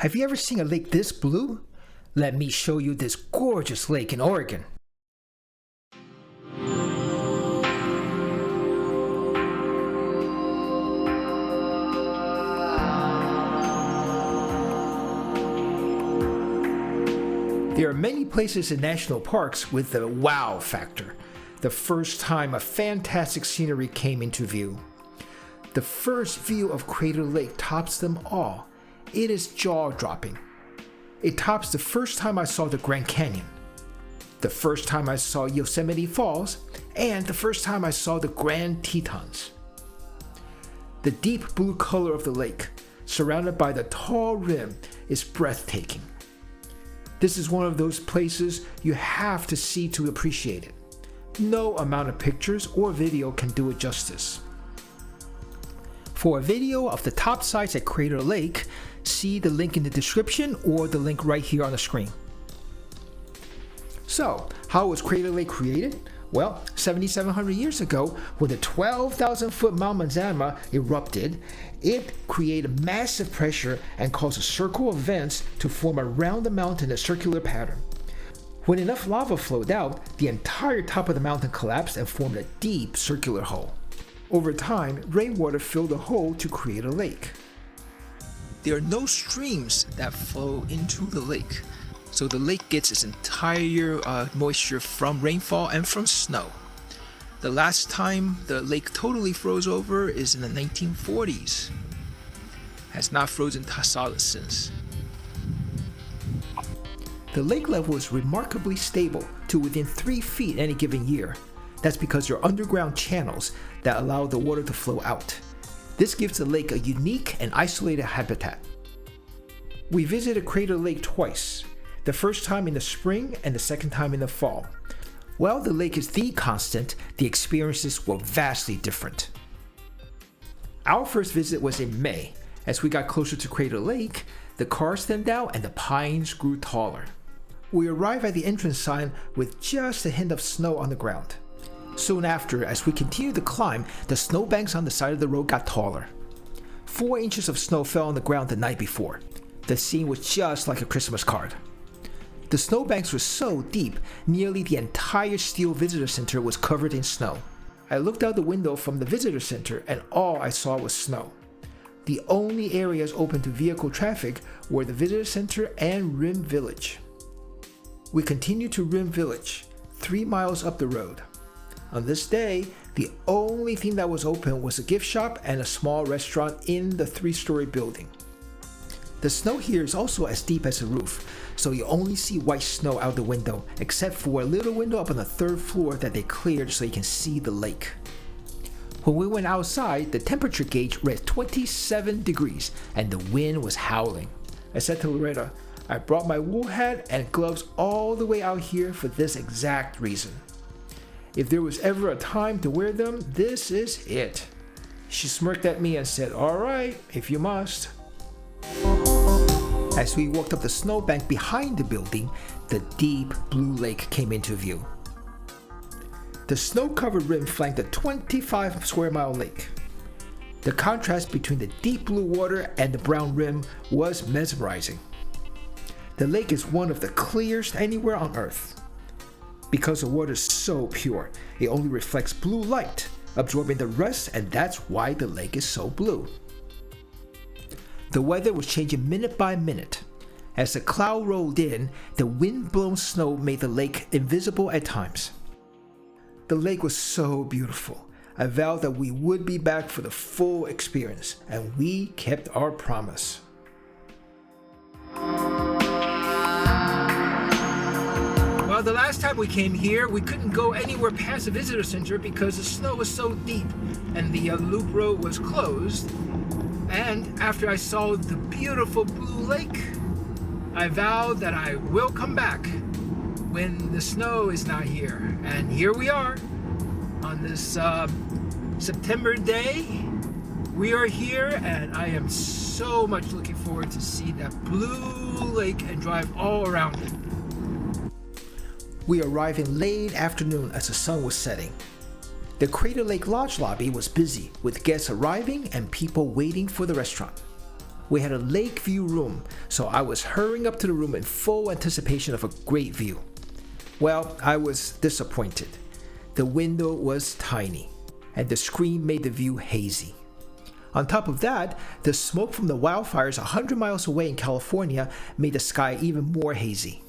Have you ever seen a lake this blue? Let me show you this gorgeous lake in Oregon. There are many places in national parks with the wow factor, the first time a fantastic scenery came into view. The first view of Crater Lake tops them all. It is jaw-dropping. It tops the first time I saw the Grand Canyon, the first time I saw Yosemite Falls, and the first time I saw the Grand Tetons. The deep blue color of the lake, surrounded by the tall rim, is breathtaking. This is one of those places you have to see to appreciate it. No amount of pictures or video can do it justice. For a video of the top sights at Crater Lake, see the link in the description or the link right here on the screen. So, how was Crater Lake created? Well, 7,700 years ago, when the 12,000-foot Mount Mazama erupted, it created massive pressure and caused a circle of vents to form around the mountain in a circular pattern. When enough lava flowed out, the entire top of the mountain collapsed and formed a deep circular hole. Over time, rainwater filled the hole to create a lake. There are no streams that flow into the lake, so the lake gets its entire moisture from rainfall and from snow. The last time the lake totally froze over is in the 1940s. Has not frozen solid since. The lake level is remarkably stable to within 3 feet any given year. That's because there are underground channels that allow the water to flow out. This gives the lake a unique and isolated habitat. We visited Crater Lake twice, the first time in the spring and the second time in the fall. While the lake is the constant, the experiences were vastly different. Our first visit was in May. As we got closer to Crater Lake, the cars thinned out and the pines grew taller. We arrived at the entrance sign with just a hint of snow on the ground. Soon after, as we continued to climb, the snowbanks on the side of the road got taller. 4 inches of snow fell on the ground the night before. The scene was just like a Christmas card. The snowbanks were so deep, nearly the entire steel visitor center was covered in snow. I looked out the window from the visitor center and all I saw was snow. The only areas open to vehicle traffic were the visitor center and Rim Village. We continued to Rim Village, 3 miles up the road. On this day, the only thing that was open was a gift shop and a small restaurant in the 3-story building. The snow here is also as deep as the roof, so you only see white snow out the window, except for a little window up on the 3rd floor that they cleared so you can see the lake. When we went outside, the temperature gauge read 27 degrees and the wind was howling. I said to Loretta, I brought my wool hat and gloves all the way out here for this exact reason. If there was ever a time to wear them, this is it. She smirked at me and said, all right, if you must. As we walked up the snowbank behind the building, the deep blue lake came into view. The snow-covered rim flanked a 25 square mile lake. The contrast between the deep blue water and the brown rim was mesmerizing. The lake is one of the clearest anywhere on Earth. Because the water is so pure, it only reflects blue light, absorbing the rest, and that's why the lake is so blue. The weather was changing minute by minute. As the cloud rolled in, the wind-blown snow made the lake invisible at times. The lake was so beautiful. I vowed that we would be back for the full experience, and we kept our promise. Well, the last time we came here, we couldn't go anywhere past the visitor center because the snow was so deep and the loop road was closed. And after I saw the beautiful blue lake, I vowed that I will come back when the snow is not here. And here we are on this September day. We are here and I am so much looking forward to see that blue lake and drive all around it. We arrived in late afternoon as the sun was setting. The Crater Lake Lodge lobby was busy with guests arriving and people waiting for the restaurant. we had a lake view room, so I was hurrying up to the room in full anticipation of a great view. Well, I was disappointed. The window was tiny, and the screen made the view hazy. On top of that, the smoke from the wildfires 100 miles away in California made the sky even more hazy.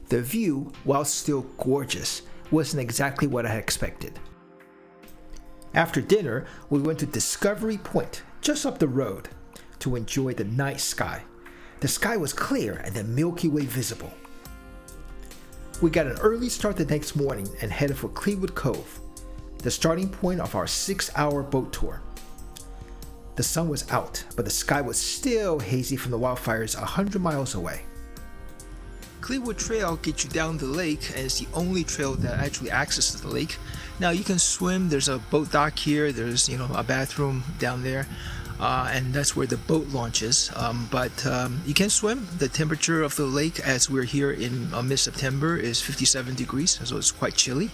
The view, while still gorgeous, wasn't exactly what I had expected. After dinner, we went to Discovery Point, just up the road, to enjoy the night sky. The sky was clear and the Milky Way visible. We got an early start the next morning and headed for Cleetwood Cove, the starting point of our 6-hour boat tour. The sun was out, but the sky was still hazy from the wildfires 100 miles away. Cleetwood Trail gets you down the lake, and it's the only trail that actually accesses the lake. Now you can swim, there's a boat dock here, there's a bathroom down there, and that's where the boat launches. But you can swim. The temperature of the lake as we're here in mid-September is 57 degrees, so it's quite chilly.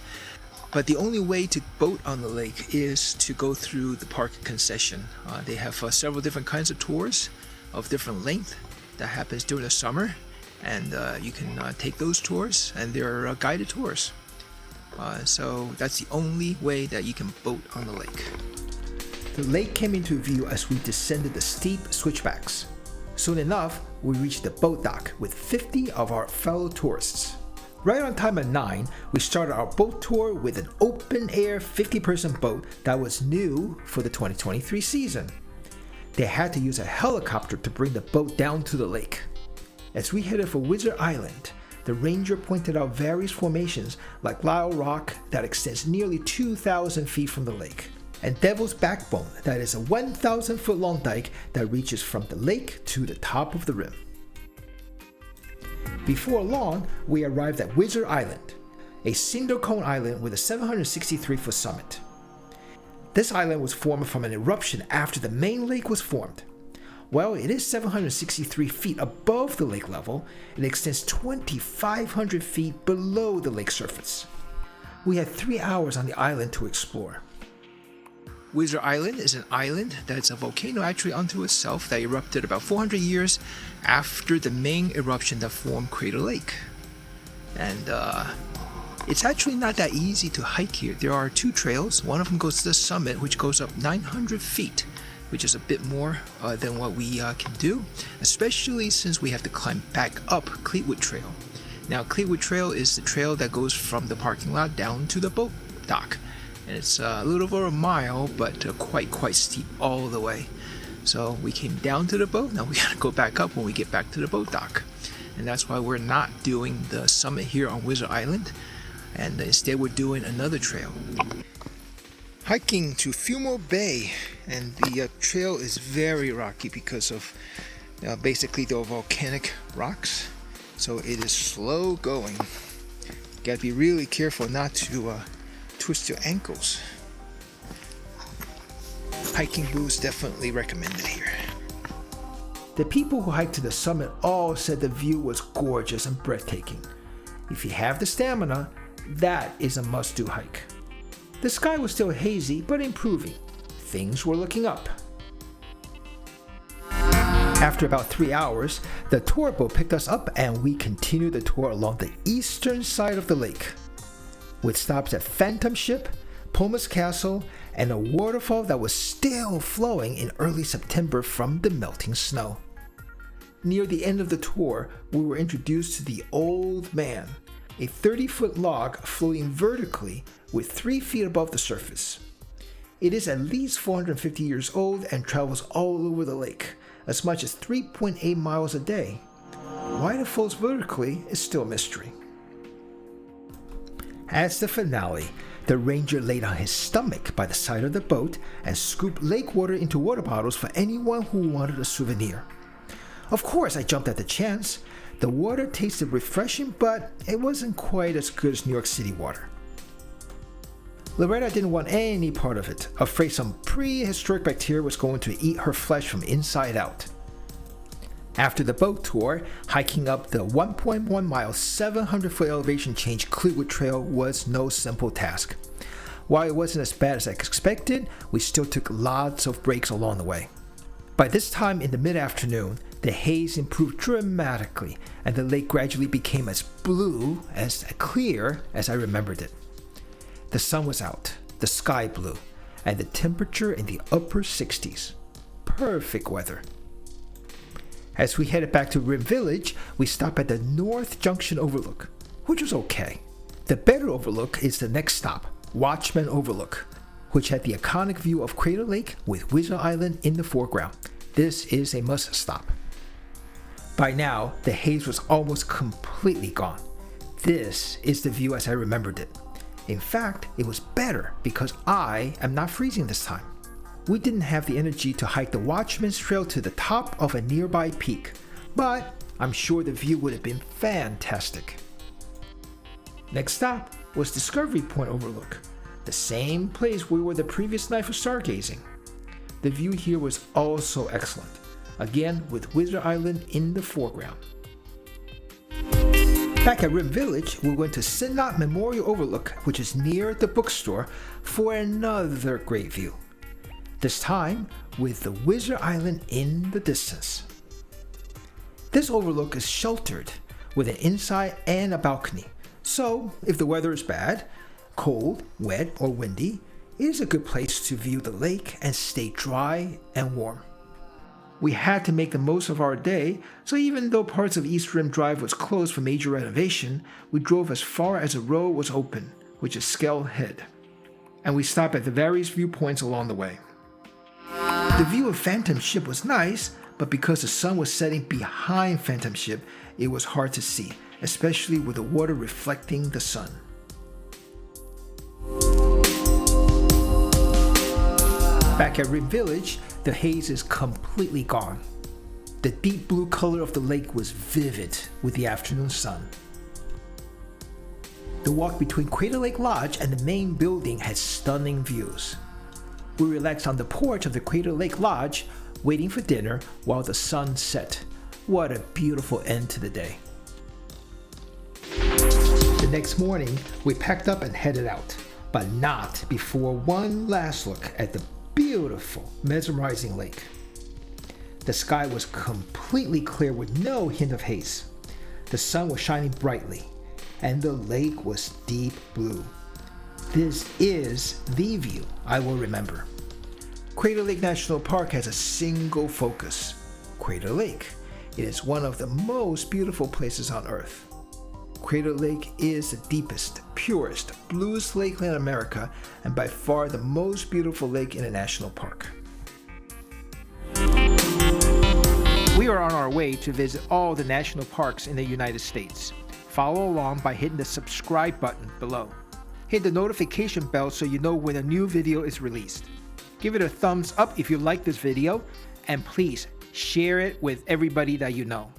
But the only way to boat on the lake is to go through the park concession. They have several different kinds of tours of different length that happens during the summer. And you can take those tours, and they're guided tours. So that's the only way that you can boat on the lake. The lake came into view as we descended the steep switchbacks. Soon enough, we reached the boat dock with 50 of our fellow tourists. Right on time at 9, we started our boat tour with an open-air 50-person boat that was new for the 2023 season. They had to use a helicopter to bring the boat down to the lake. As we headed for Wizard Island, the ranger pointed out various formations like Lyle Rock that extends nearly 2,000 feet from the lake, and Devil's Backbone that is a 1,000-foot long dike that reaches from the lake to the top of the rim. Before long, we arrived at Wizard Island, a cindercone island with a 763-foot summit. This island was formed from an eruption after the main lake was formed. Well, it is 763 feet above the lake level and extends 2,500 feet below the lake surface. We had 3 hours on the island to explore. Wizard Island is an island that's a volcano actually unto itself that erupted about 400 years after the main eruption that formed Crater Lake. And it's actually not that easy to hike here. There are 2 trails. One of them goes to the summit, which goes up 900 feet. Which is a bit more than what we can do, especially since we have to climb back up Cleetwood Trail. Now, Cleetwood Trail is the trail that goes from the parking lot down to the boat dock, and it's a little over a mile, but quite steep all the way. So we came down to the boat. Now we gotta go back up when we get back to the boat dock, and that's why we're not doing the summit here on Wizard Island, and instead we're doing another trail. Hiking to Fumo Bay, and the trail is very rocky because of basically the volcanic rocks, so it is slow going. You gotta be really careful not to twist your ankles. Hiking boots definitely recommended here. The people who hiked to the summit all said the view was gorgeous and breathtaking. If you have the stamina, that is a must-do hike. The sky was still hazy, but improving. Things were looking up. After about 3 hours, the tour boat picked us up and we continued the tour along the eastern side of the lake, with stops at Phantom Ship, Pumice Castle, and a waterfall that was still flowing in early September from the melting snow. Near the end of the tour, we were introduced to the Old Man, a 30-foot log floating vertically with 3 feet above the surface. It is at least 450 years old and travels all over the lake, as much as 3.8 miles a day. Why it floats vertically is still a mystery. As the finale, the ranger laid on his stomach by the side of the boat and scooped lake water into water bottles for anyone who wanted a souvenir. Of course, I jumped at the chance. The water tasted refreshing, but it wasn't quite as good as New York City water. Loretta didn't want any part of it, afraid some prehistoric bacteria was going to eat her flesh from inside out. After the boat tour, hiking up the 1.1 mile, 700-foot elevation change Cleetwood Trail was no simple task. While it wasn't as bad as I expected, we still took lots of breaks along the way. By this time in the mid-afternoon, the haze improved dramatically and the lake gradually became as blue, as clear as I remembered it. The sun was out, the sky blue, and the temperature in the upper 60s. Perfect weather. As we headed back to Rim Village, we stopped at the North Junction Overlook, which was okay. The better overlook is the next stop, Watchman Overlook, which had the iconic view of Crater Lake with Wizard Island in the foreground. This is a must stop. By now, the haze was almost completely gone. This is the view as I remembered it. In fact, it was better because I am not freezing this time. We didn't have the energy to hike the Watchman's Trail to the top of a nearby peak, but I'm sure the view would have been fantastic. Next stop was Discovery Point Overlook, the same place we were the previous night for stargazing. The view here was also excellent, again with Wizard Island in the foreground. Back at Rim Village, we went to Sinnott Memorial Overlook, which is near the bookstore, for another great view. This time with the Wizard Island in the distance. This overlook is sheltered with an inside and a balcony, so if the weather is bad, cold, wet, or windy, it is a good place to view the lake and stay dry and warm. We had to make the most of our day, so even though parts of East Rim Drive was closed for major renovation, we drove as far as the road was open, which is Skell Head, and we stopped at the various viewpoints along the way. The view of Phantom Ship was nice, but because the sun was setting behind Phantom Ship, it was hard to see, especially with the water reflecting the sun. Back at Rim Village, the haze is completely gone. The deep blue color of the lake was vivid with the afternoon sun. The walk between Crater Lake Lodge and the main building had stunning views. We relaxed on the porch of the Crater Lake Lodge, waiting for dinner while the sun set. What a beautiful end to the day. The next morning, we packed up and headed out, but not before one last look at the beautiful, mesmerizing lake. The sky was completely clear with no hint of haze. The sun was shining brightly, and the lake was deep blue. This is the view I will remember. Crater Lake National Park has a single focus, Crater Lake. It is one of the most beautiful places on Earth. Crater Lake is the deepest, purest, bluest lake in America and by far the most beautiful lake in a national park. We are on our way to visit all the national parks in the United States. Follow along by hitting the subscribe button below. Hit the notification bell so you know when a new video is released. Give it a thumbs up if you like this video, and please share it with everybody that you know.